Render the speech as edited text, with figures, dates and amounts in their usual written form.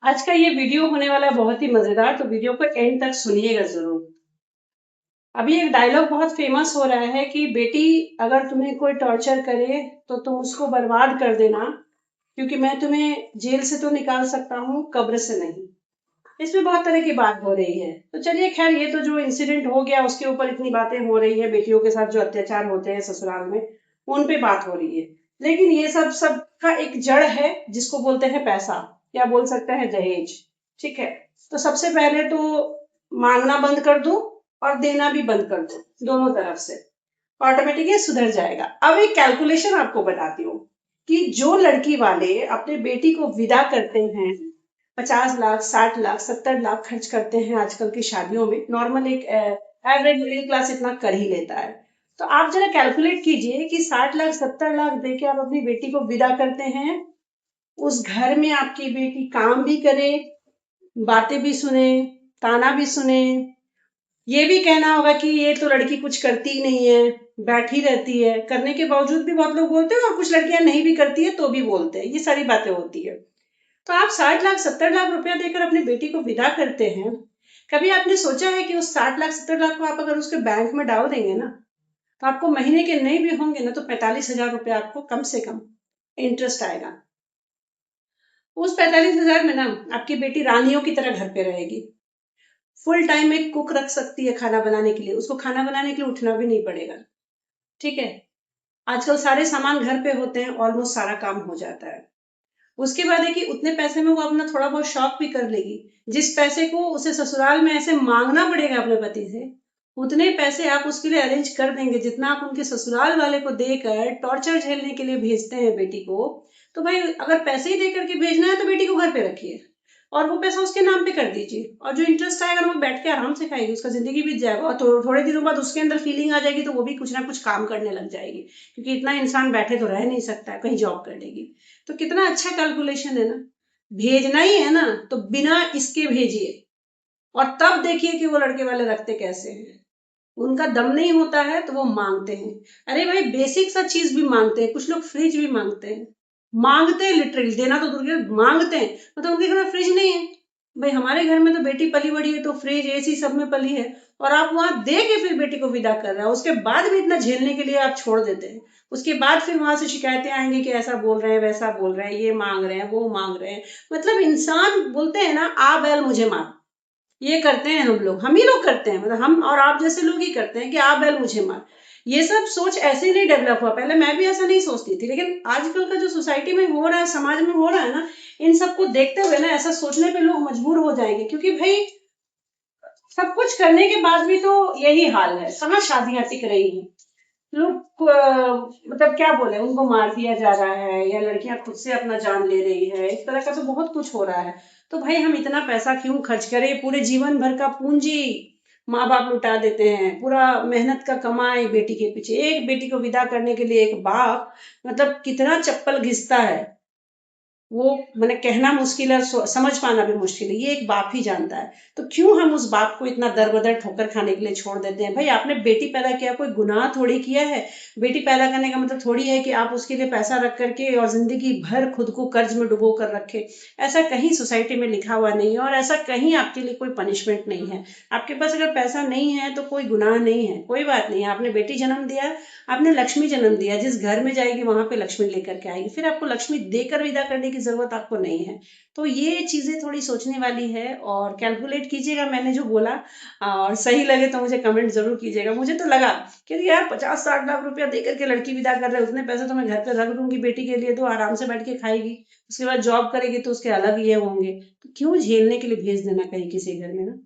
आज का ये वीडियो होने वाला है बहुत ही मजेदार, तो वीडियो को एंड तक सुनिएगा जरूर। अभी एक डायलॉग बहुत फेमस हो रहा है कि बेटी, अगर तुम्हें कोई टॉर्चर करे तो तुम उसको बर्बाद कर देना, क्योंकि मैं तुम्हें जेल से तो निकाल सकता हूँ, कब्र से नहीं। इसमें बहुत तरह की बात हो रही है। तो चलिए खैर, ये तो जो इंसिडेंट हो गया उसके ऊपर इतनी बातें हो रही है, बेटियों के साथ जो अत्याचार होते हैं ससुराल में, उन पे बात हो रही है। लेकिन ये सब का एक जड़ है जिसको बोलते हैं पैसा, या बोल सकते हैं दहेज। ठीक है, तो सबसे पहले तो मांगना बंद कर दो और देना भी बंद कर दो, दोनों तरफ से। ऑटोमेटिक ये सुधर जाएगा। अब एक कैलकुलेशन आपको बताती हूँ कि जो लड़की वाले अपने बेटी को विदा करते हैं, 50 लाख, 60 लाख, 70 लाख खर्च करते हैं आजकल की शादियों में, नॉर्मल एक एवरेज मिडिल क्लास इतना कर ही लेता है। तो आप जरा कैलकुलेट कीजिए कि 60 लाख, 70 लाख दे के आप अपनी बेटी को विदा करते हैं, उस घर में आपकी बेटी काम भी करे, बातें भी सुने, ताना भी सुने, ये भी कहना होगा कि ये तो लड़की कुछ करती ही नहीं है, बैठी रहती है। करने के बावजूद भी बहुत लोग बोलते हैं, और कुछ लड़कियां नहीं भी करती है तो भी बोलते हैं। ये सारी बातें होती है। तो आप 60 लाख, 70 लाख रुपया देकर अपनी बेटी को विदा करते हैं। कभी आपने सोचा है कि उस 60 लाख, 70 लाख को आप अगर उसके बैंक में डाल देंगे ना, तो आपको महीने के नहीं भी होंगे ना, तो 45 हजार रुपया आपको कम से कम इंटरेस्ट आएगा। उस 45 हजार में ना आपकी बेटी रानियों की तरह घर पे रहेगी। फुल टाइम एक कुक रख सकती है खाना बनाने के लिए, उसको खाना बनाने के लिए उठना भी नहीं पड़ेगा। ठीक है, आजकल सारे सामान घर पे होते हैं, ऑलमोस्ट सारा काम हो जाता है। उसके बाद है कि उतने पैसे में वो अपना थोड़ा बहुत शौक भी कर लेगी। जिस पैसे को उसे ससुराल में ऐसे मांगना पड़ेगा अपने पति से, उतने पैसे आप उसके लिए अरेंज कर देंगे जितना आप उनके ससुराल वाले को देकर टॉर्चर झेलने के लिए भेजते हैं बेटी को। तो भाई, अगर पैसे ही देकर के भेजना है तो बेटी को घर पे रखिए, और वो पैसा उसके नाम पे कर दीजिए, और जो इंटरेस्ट आएगा ना वो बैठ के आराम से खाएगी, उसका जिंदगी बीत जाएगा। और थोड़े दिनों बाद उसके अंदर फीलिंग आ जाएगी तो वो भी कुछ ना कुछ काम करने लग जाएगी, क्योंकि इतना इंसान बैठे तो रह नहीं सकता है, कहीं जॉब कर लेगी। तो कितना अच्छा कैलकुलेशन है ना। भेजना ही है ना, तो बिना इसके भेजिए, और तब देखिए कि वो लड़के वाले रखते कैसे हैं। उनका दम नहीं होता है तो वो मांगते हैं। अरे भाई, बेसिक सा चीज भी मांगते हैं, कुछ लोग फ्रिज भी मांगते हैं। मांगते हैं लिटरली, देना तो दूर की बात, मांगते हैं। मतलब उनके घर में फ्रिज नहीं है। भाई, हमारे घर में तो बेटी पली बड़ी है तो फ्रिज, एसी सब में पली है, और आप वहां दे के फिर बेटी को विदा कर रहे हो, उसके बाद भी इतना झेलने के लिए आप छोड़ देते हैं। उसके बाद फिर वहां से शिकायतें आएंगी कि ऐसा बोल रहे हैं, वैसा बोल रहे हैं, ये मांग रहे हैं, वो मांग रहे हैं। मतलब इंसान बोलते हैं ना, आ बैल मुझे मार। ये करते हैं हम ही लोग करते हैं, मतलब हम और आप जैसे लोग ही करते हैं कि आप बैल मुझे मार। ये सब सोच ऐसे नहीं डेवलप हुआ, पहले मैं भी ऐसा नहीं सोचती थी, लेकिन आजकल का जो सोसाइटी में हो रहा है, समाज में हो रहा है ना, इन सबको देखते हुए ना ऐसा सोचने पे लोग मजबूर हो जाएंगे। क्योंकि भाई, सब कुछ करने के बाद भी तो यही हाल है, कहाँ शादियां टिक रही हैं। लोग मतलब क्या बोले, उनको मार दिया जा रहा है, या लड़कियां खुद से अपना जान ले रही है, इस तरह का तो बहुत कुछ हो रहा है। तो भाई, हम इतना पैसा क्यों खर्च करें, पूरे जीवन भर का पूंजी माँ बाप लुटा देते हैं, पूरा मेहनत का कमाई बेटी के पीछे। एक बेटी को विदा करने के लिए एक बाप मतलब कितना चप्पल घिसता है, वो मैंने कहना मुश्किल है, समझ पाना भी मुश्किल है, ये एक बाप ही जानता है। तो क्यों हम उस बाप को इतना दर बदर ठोकर खाने के लिए छोड़ देते हैं। भाई, आपने बेटी पैदा किया, कोई गुनाह थोड़ी किया है। बेटी पैदा करने का मतलब थोड़ी है कि आप उसके लिए पैसा रख करके और जिंदगी भर खुद को कर्ज में डुबो कर रखे। ऐसा कहीं सोसाइटी में लिखा हुआ नहीं है, और ऐसा कहीं आपके लिए कोई पनिशमेंट नहीं है। आपके पास अगर पैसा नहीं है तो कोई गुनाह नहीं है, कोई बात नहीं है। आपने बेटी जन्म दिया, आपने लक्ष्मी जन्म दिया, जिस घर में जाएगी वहां पे लक्ष्मी लेकर के आएगी, फिर आपको लक्ष्मी देकर विदा करने की जरूरत आपको नहीं है। तो ये चीजें थोड़ी सोचने वाली है, और कैलकुलेट कीजिएगा मैंने जो बोला, और सही लगे तो मुझे कमेंट जरूर कीजिएगा। मुझे तो लगा कि यार 50-60 लाख रुपया दे करके लड़की विदा कर रहे हैं, उतने पैसे तो मैं घर पे रख दूंगी बेटी के लिए, तो आराम से बैठ के खाएगी, उसके बाद जॉब करेगी तो उसके अलग ये होंगे, तो क्यों झेलने के लिए भेज देना कहीं किसी घर में ना।